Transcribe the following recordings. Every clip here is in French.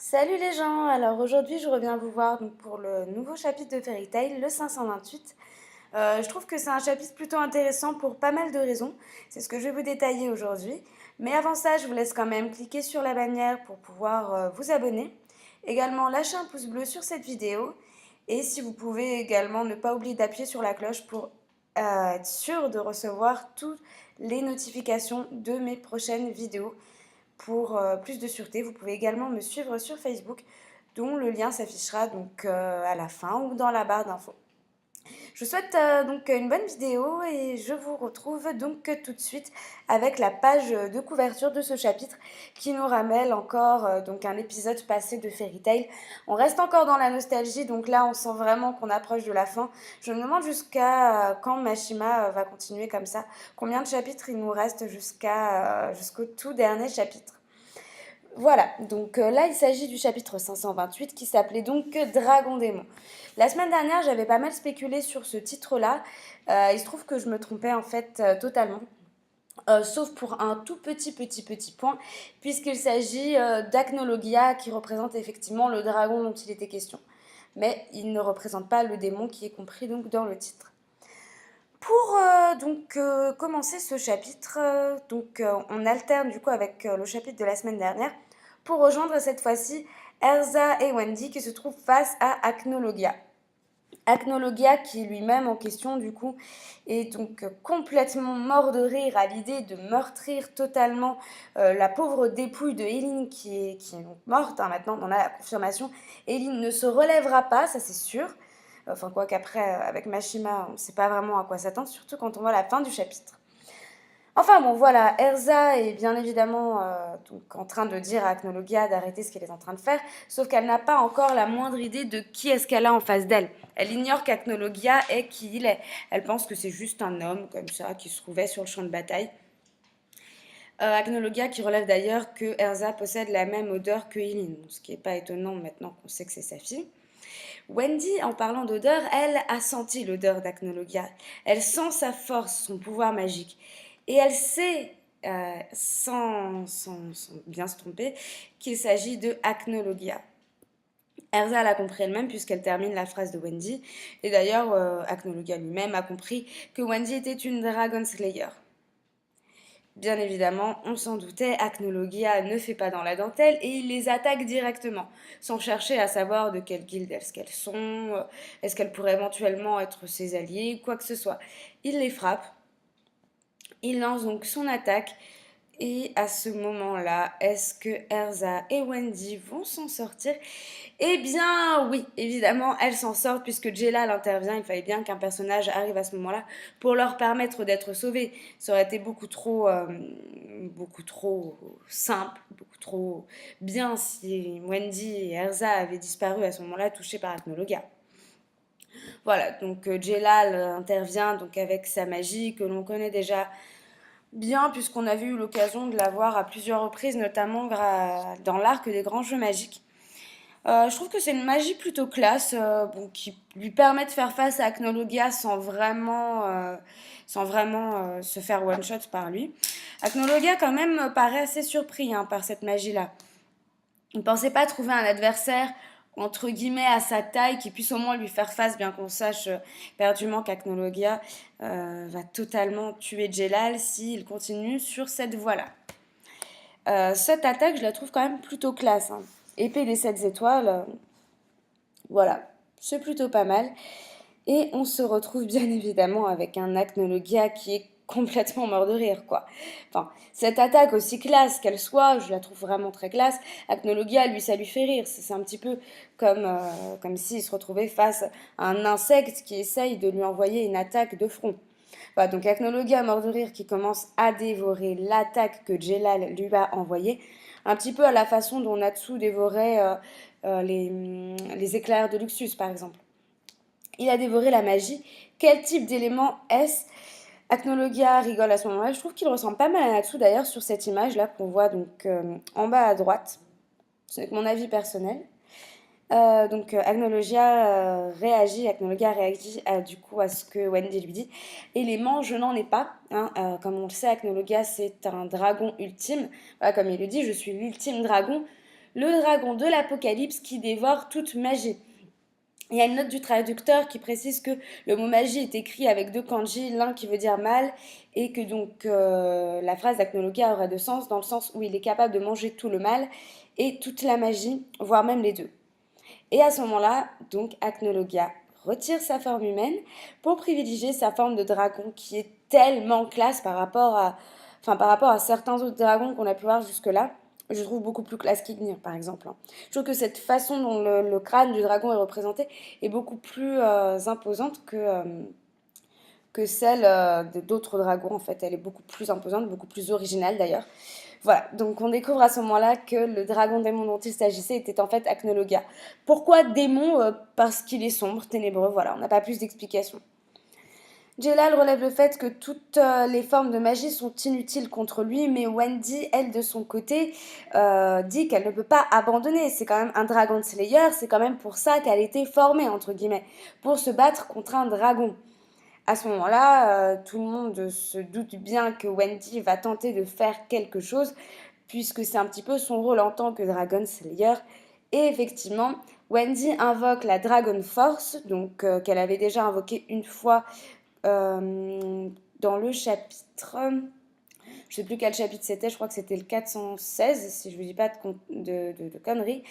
Salut les gens, alors aujourd'hui je reviens vous voir donc, pour le nouveau chapitre de Fairy Tail, le 528. Je trouve que c'est un chapitre plutôt intéressant pour pas mal de raisons, c'est ce que je vais vous détailler aujourd'hui. Mais avant ça, je vous laisse quand même cliquer sur la bannière pour pouvoir vous abonner. Également lâcher un pouce bleu sur cette vidéo. Et si vous pouvez également ne pas oublier d'appuyer sur la cloche pour être sûr de recevoir toutes les notifications de mes prochaines vidéos. Pour plus de sûreté, vous pouvez également me suivre sur Facebook, dont le lien s'affichera donc à la fin ou dans la barre d'infos. Je vous souhaite donc une bonne vidéo et je vous retrouve donc tout de suite avec la page de couverture de ce chapitre qui nous ramène encore donc un épisode passé de Fairy Tail. On reste encore dans la nostalgie, donc là on sent vraiment qu'on approche de la fin. Je me demande jusqu'à quand Mashima va continuer comme ça. Combien de chapitres il nous reste jusqu'au tout dernier chapitre. Voilà, donc là il s'agit du chapitre 528 qui s'appelait donc Dragon Démon. La semaine dernière j'avais pas mal spéculé sur ce titre-là. Il se trouve que je me trompais en fait totalement. Sauf pour un tout petit point, puisqu'il s'agit d'Acnologia qui représente effectivement le dragon dont il était question. Mais il ne représente pas le démon qui est compris donc dans le titre. Pour commencer ce chapitre, on alterne du coup avec le chapitre de la semaine dernière pour rejoindre cette fois-ci Erza et Wendy qui se trouvent face à Acnologia. Acnologia qui lui-même en question du coup est donc complètement mort de rire à l'idée de meurtrir totalement la pauvre dépouille de Eileen qui est donc morte, hein, maintenant on a la confirmation. Eileen ne se relèvera pas, ça c'est sûr. Enfin, quoi qu'après, avec Mashima, on ne sait pas vraiment à quoi s'attendre, surtout quand on voit la fin du chapitre. Enfin bon, voilà, Erza est bien évidemment donc en train de dire à Acnologia d'arrêter ce qu'elle est en train de faire, sauf qu'elle n'a pas encore la moindre idée de qui est-ce qu'elle a en face d'elle. Elle ignore qu'Acnologia est qui il est. Elle pense que c'est juste un homme, comme ça, qui se trouvait sur le champ de bataille. Acnologia qui relève d'ailleurs que Erza possède la même odeur que Eileen, ce qui n'est pas étonnant maintenant qu'on sait que c'est sa fille. Wendy, en parlant d'odeur, elle a senti l'odeur d'Acnologia. Elle sent sa force, son pouvoir magique. Et elle sait, sans bien se tromper, qu'il s'agit de Acnologia. Erza l'a compris elle-même puisqu'elle termine la phrase de Wendy. Et d'ailleurs, Acnologia lui-même a compris que Wendy était une Dragon Slayer. Bien évidemment, on s'en doutait, Acnologia ne fait pas dans la dentelle et il les attaque directement, sans chercher à savoir de quelle guilde est-ce qu'elles sont, est-ce qu'elles pourraient éventuellement être ses alliés, quoi que ce soit. Il les frappe, il lance donc son attaque et à ce moment-là, est-ce que Erza et Wendy vont s'en sortir? Eh bien oui, évidemment, elles s'en sortent puisque Jelal intervient. Il fallait bien qu'un personnage arrive à ce moment-là pour leur permettre d'être sauvés. Ça aurait été beaucoup trop simple, beaucoup trop bien si Wendy et Erza avaient disparu à ce moment-là, touchés par Acnologia. Voilà, donc Jelal intervient donc avec sa magie que l'on connaît déjà bien puisqu'on avait eu l'occasion de la voir à plusieurs reprises, notamment dans l'arc des grands jeux magiques. Je trouve que c'est une magie plutôt classe, qui lui permet de faire face à Acnologia sans vraiment se faire one-shot par lui. Acnologia quand même paraît assez surpris hein, par cette magie-là. Il ne pensait pas trouver un adversaire entre guillemets à sa taille qui puisse au moins lui faire face, bien qu'on sache perdument qu'Acnologia va totalement tuer Jelal s'il continue sur cette voie-là. Cette attaque, je la trouve quand même plutôt classe. Hein. Épée des 7 étoiles, voilà, c'est plutôt pas mal. Et on se retrouve bien évidemment avec un Acnologia qui est complètement mort de rire, quoi. Enfin, cette attaque, aussi classe qu'elle soit, je la trouve vraiment très classe. Acnologia, lui, ça lui fait rire. C'est un petit peu comme s'il se retrouvait face à un insecte qui essaye de lui envoyer une attaque de front. Voilà, donc Acnologia, mort de rire, qui commence à dévorer l'attaque que Jelal lui a envoyée. Un petit peu à la façon dont Natsu dévorait les éclairs de Luxus, par exemple. Il a dévoré la magie. Quel type d'élément est-ce? Acnologia rigole à ce moment-là. Je trouve qu'il ressemble pas mal à Natsu d'ailleurs sur cette image-là qu'on voit donc en bas à droite. C'est mon avis personnel. Acnologia réagit du coup à ce que Wendy lui dit. Élément, je n'en ai pas. Hein, comme on le sait, Acnologia c'est un dragon ultime. Voilà, comme il le dit, je suis l'ultime dragon. le dragon de l'Apocalypse qui dévore toute magie. Il y a une note du traducteur qui précise que le mot magie est écrit avec deux kanji, l'un qui veut dire mal, et que donc la phrase d'Acnologia aurait de sens dans le sens où il est capable de manger tout le mal et toute la magie, voire même les deux. Et à ce moment-là, donc Acnologia retire sa forme humaine pour privilégier sa forme de dragon qui est tellement classe par rapport à certains autres dragons qu'on a pu voir jusque-là. Je trouve beaucoup plus classe qu'Ignir, par exemple. Je trouve que cette façon dont le crâne du dragon est représenté est beaucoup plus imposante que celle d'autres dragons, en fait. Elle est beaucoup plus imposante, beaucoup plus originale d'ailleurs. Voilà, donc on découvre à ce moment-là que le dragon démon dont il s'agissait était en fait Acnologia. Pourquoi démon Parce qu'il est sombre, ténébreux, voilà, on n'a pas plus d'explications. Jelal relève le fait que toutes les formes de magie sont inutiles contre lui, mais Wendy, elle, de son côté, dit qu'elle ne peut pas abandonner. C'est quand même un Dragon Slayer, c'est quand même pour ça qu'elle a été formée, entre guillemets, pour se battre contre un dragon. À ce moment-là, tout le monde se doute bien que Wendy va tenter de faire quelque chose, puisque c'est un petit peu son rôle en tant que Dragon Slayer. Et effectivement, Wendy invoque la Dragon Force, donc qu'elle avait déjà invoquée une fois dans le chapitre, je sais plus quel chapitre c'était, je crois que c'était le 416, si je ne vous dis pas de conneries.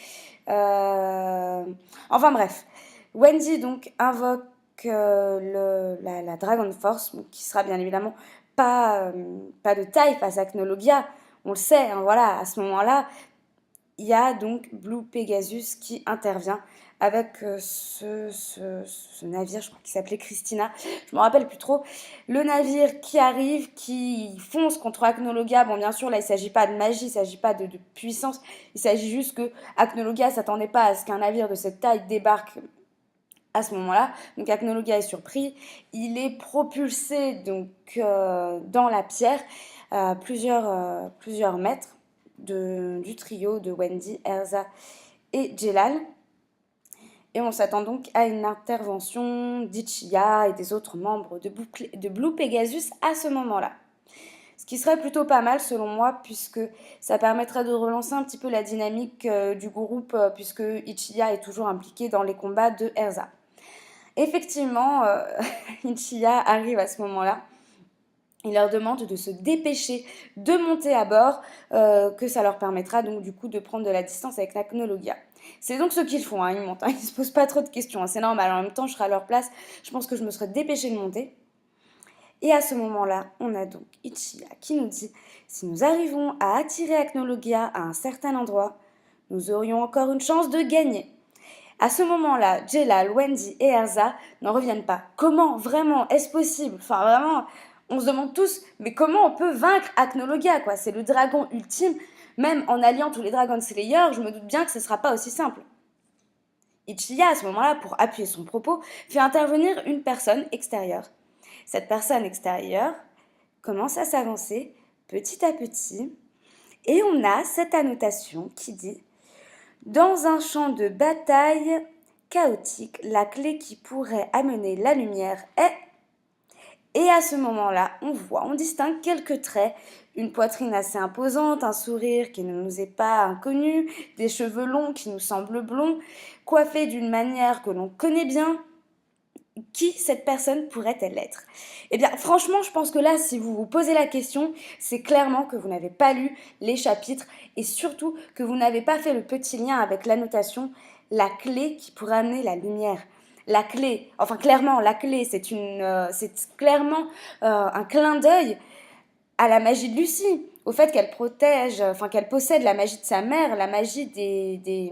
Enfin bref, Wendy donc invoque la Dragon Force, qui sera bien évidemment pas de taille face à Cnologia, on le sait, hein, voilà, à ce moment-là, il y a donc Blue Pegasus qui intervient avec ce navire, je crois qu'il s'appelait Christina, je me rappelle plus trop, le navire qui arrive, qui fonce contre Acnologia. Bon, bien sûr, là, il ne s'agit pas de magie, il ne s'agit pas de puissance, il s'agit juste que Acnologia ne s'attendait pas à ce qu'un navire de cette taille débarque à ce moment-là. Donc Acnologia est surpris, il est propulsé donc dans la pierre plusieurs mètres du trio de Wendy, Erza et Jelal. Et on s'attend donc à une intervention d'Ichiya et des autres membres de Blue Pegasus à ce moment-là. Ce qui serait plutôt pas mal selon moi, puisque ça permettrait de relancer un petit peu la dynamique du groupe, puisque Ichiya est toujours impliqué dans les combats de Erza. Effectivement, Ichiya arrive à ce moment-là. Il leur demande de se dépêcher de monter à bord, que ça leur permettra donc du coup de prendre de la distance avec Acnologia. C'est donc ce qu'ils font, hein, ils montent, hein, ils ne se posent pas trop de questions, hein, c'est normal, en même temps je serais à leur place, je pense que je me serais dépêchée de monter. Et à ce moment-là, on a donc Ichiya qui nous dit « Si nous arrivons à attirer Acnologia à un certain endroit, nous aurions encore une chance de gagner. » À ce moment-là, Jelal, Wendy et Erza n'en reviennent pas. Comment vraiment est-ce possible? Enfin vraiment, on se demande tous, mais comment on peut vaincre Acnologia quoi? C'est le dragon ultime. Même en alliant tous les Dragon Slayers, je me doute bien que ce ne sera pas aussi simple. Ichiya, à ce moment-là, pour appuyer son propos, fait intervenir une personne extérieure. Cette personne extérieure commence à s'avancer petit à petit, et on a cette annotation qui dit « Dans un champ de bataille chaotique, la clé qui pourrait amener la lumière est... » Et à ce moment-là, on distingue quelques traits, une poitrine assez imposante, un sourire qui ne nous est pas inconnu, des cheveux longs qui nous semblent blonds, coiffés d'une manière que l'on connaît bien. Qui cette personne pourrait-elle être? Eh bien, franchement, je pense que là, si vous vous posez la question, c'est clairement que vous n'avez pas lu les chapitres et surtout que vous n'avez pas fait le petit lien avec l'annotation « la clé qui pourrait amener la lumière ». La clé, enfin clairement, la clé, c'est clairement un clin d'œil à la magie de Lucie, au fait qu'elle protège, enfin qu'elle possède la magie de sa mère, la magie des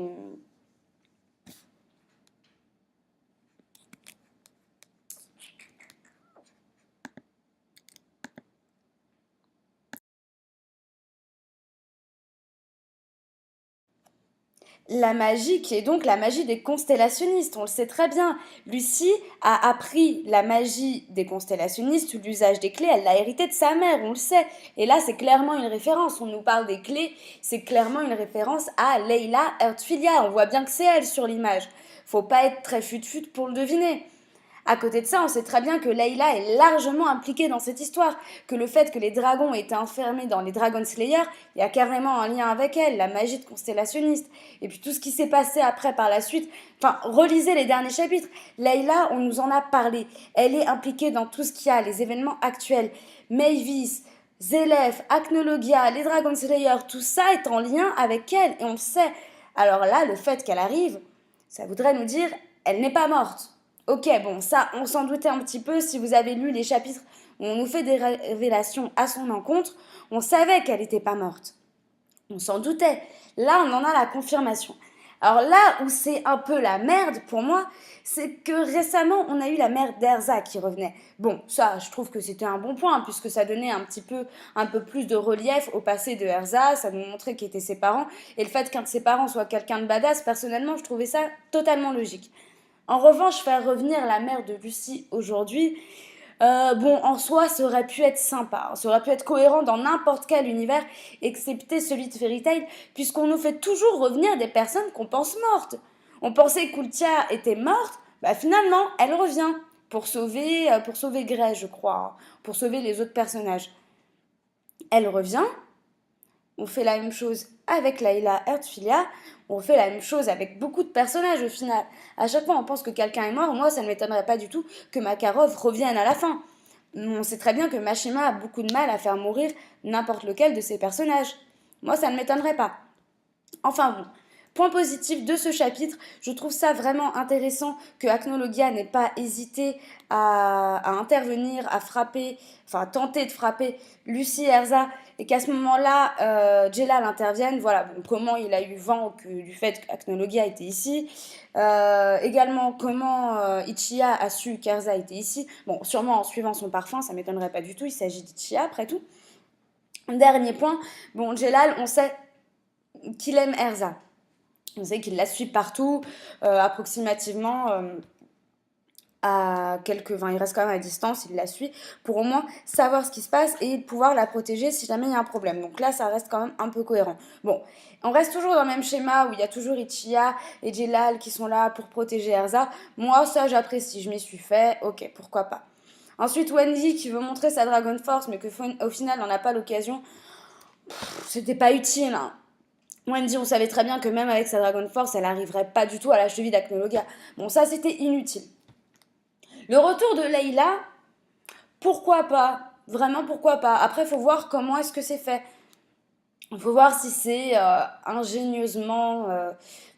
la magie qui est donc la magie des constellationnistes, on le sait très bien. Lucie a appris la magie des constellationnistes, l'usage des clés, elle l'a hérité de sa mère, on le sait. Et là, c'est clairement une référence, on nous parle des clés, c'est clairement une référence à Leila Ertfilia, on voit bien que c'est elle sur l'image. Faut pas être très fut-fut pour le deviner. À côté de ça, on sait très bien que Layla est largement impliquée dans cette histoire, que le fait que les dragons aient été enfermés dans les Dragon Slayer, il y a carrément un lien avec elle, la magie de constellationniste. Et puis tout ce qui s'est passé après par la suite, enfin, relisez les derniers chapitres. Layla, on nous en a parlé. Elle est impliquée dans tout ce qu'il y a, les événements actuels. Mavis, Zélef, Acnologia, les Dragon Slayer, tout ça est en lien avec elle, et on le sait. Alors là, le fait qu'elle arrive, ça voudrait nous dire, elle n'est pas morte. Ok, bon, ça, on s'en doutait un petit peu. Si vous avez lu les chapitres où on nous fait des révélations à son encontre, on savait qu'elle n'était pas morte. On s'en doutait. Là, on en a la confirmation. Alors là où c'est un peu la merde pour moi, c'est que récemment, on a eu la mère d'Erza qui revenait. Bon, ça, je trouve que c'était un bon point, puisque ça donnait un peu plus de relief au passé de Erza, ça nous montrait qui étaient ses parents, et le fait qu'un de ses parents soit quelqu'un de badass, personnellement, je trouvais ça totalement logique. En revanche, faire revenir la mère de Lucie aujourd'hui, bon, en soi, ça aurait pu être sympa. Ça aurait pu être cohérent dans n'importe quel univers, excepté celui de Fairy Tail, puisqu'on nous fait toujours revenir des personnes qu'on pense mortes. On pensait que Kultia était morte, bah finalement, elle revient pour sauver Grey, je crois, hein, pour sauver les autres personnages. Elle revient, on fait la même chose avec Layla Earthfilia, on fait la même chose avec beaucoup de personnages au final. À chaque fois on pense que quelqu'un est mort, moi ça ne m'étonnerait pas du tout que Makarov revienne à la fin. On sait très bien que Mashima a beaucoup de mal à faire mourir n'importe lequel de ses personnages. Moi ça ne m'étonnerait pas. Enfin bon, point positif de ce chapitre, je trouve ça vraiment intéressant que Acnologia n'ait pas hésité à intervenir, à frapper, enfin tenter de frapper Lucie et Erza, et qu'à ce moment-là, Jelal intervienne. Voilà, bon, comment il a eu vent du fait qu'Acnologia était ici. Également, comment Ichiya a su qu'Erza était ici. Bon, sûrement en suivant son parfum, ça m'étonnerait pas du tout, il s'agit d'Ichiya après tout. Dernier point, bon, Jelal, on sait qu'il aime Erza. On sait qu'il la suit partout, approximativement à quelques... Enfin, il reste quand même à distance, il la suit, pour au moins savoir ce qui se passe et pouvoir la protéger si jamais il y a un problème. Donc là, ça reste quand même un peu cohérent. Bon, on reste toujours dans le même schéma où il y a toujours Ichiya et Jelal qui sont là pour protéger Erza. Moi, ça, j'apprécie, je m'y suis fait, ok, pourquoi pas. Ensuite, Wendy qui veut montrer sa Dragon Force, mais qu'au final, on n'a pas l'occasion. C'était pas utile, hein. Wendy, on savait très bien que même avec sa Dragon Force, elle n'arriverait pas du tout à la cheville d'Acnologia. Bon, ça, c'était inutile. Le retour de Layla, pourquoi pas? Vraiment, pourquoi pas? Après, il faut voir comment est-ce que c'est fait. Il faut voir si c'est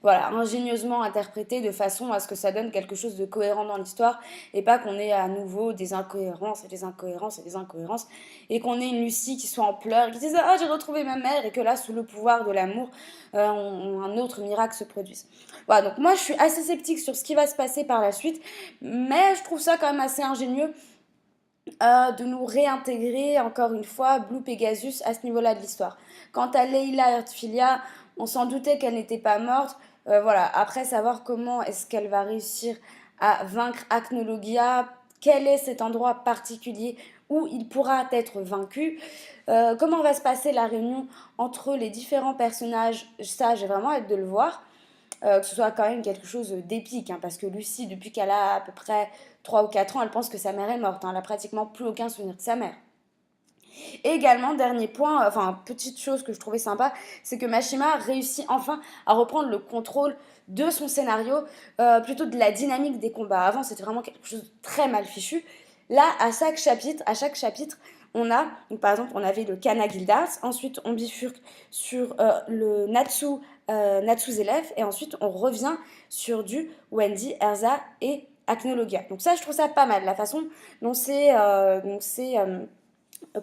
voilà, ingénieusement interprété de façon à ce que ça donne quelque chose de cohérent dans l'histoire et pas qu'on ait à nouveau des incohérences et des incohérences et des incohérences et qu'on ait une Lucie qui soit en pleurs, qui dise ah j'ai retrouvé ma mère et que là sous le pouvoir de l'amour un autre miracle se produise. Voilà, donc moi je suis assez sceptique sur ce qui va se passer par la suite, mais je trouve ça quand même assez ingénieux de nous réintégrer encore une fois Blue Pegasus à ce niveau-là de l'histoire. Quant à Leila Earthfilia, on s'en doutait qu'elle n'était pas morte. Voilà, après savoir comment est-ce qu'elle va réussir à vaincre Acnologia, quel est cet endroit particulier où il pourra être vaincu, comment va se passer la réunion entre les différents personnages, ça j'ai vraiment hâte de le voir. Que ce soit quand même quelque chose d'épique, hein, parce que Lucie, depuis qu'elle a à peu près 3 ou 4 ans, elle pense que sa mère est morte, hein, elle n'a pratiquement plus aucun souvenir de sa mère. Et également, dernier point, enfin, petite chose que je trouvais sympa, c'est que Mashima réussit enfin à reprendre le contrôle de son scénario, plutôt de la dynamique des combats. Avant, c'était vraiment quelque chose de très mal fichu. Là, à chaque chapitre, on a, donc par exemple, on avait le Kana Guildars, ensuite on bifurque sur le Natsu Zelef, et ensuite on revient sur du Wendy, Erza et Acnologia. Donc ça, je trouve ça pas mal, la façon dont c'est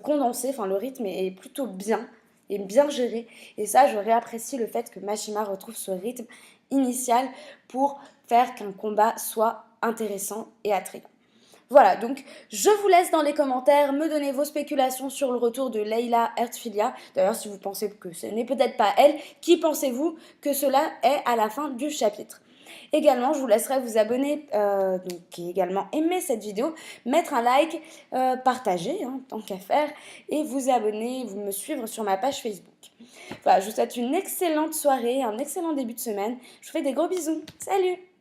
condensé, enfin le rythme est plutôt bien et bien géré. Et ça, je réapprécie le fait que Mashima retrouve ce rythme initial pour faire qu'un combat soit intéressant et attrayant. Voilà, donc je vous laisse dans les commentaires me donner vos spéculations sur le retour de Layla Earthfilia. D'ailleurs, si vous pensez que ce n'est peut-être pas elle, qui pensez-vous que cela est à la fin du chapitre? Également, je vous laisserai vous abonner, donc et également aimer cette vidéo, mettre un like, partager, hein, tant qu'à faire, et vous abonner, vous me suivre sur ma page Facebook. Voilà, je vous souhaite une excellente soirée, un excellent début de semaine. Je vous fais des gros bisous. Salut!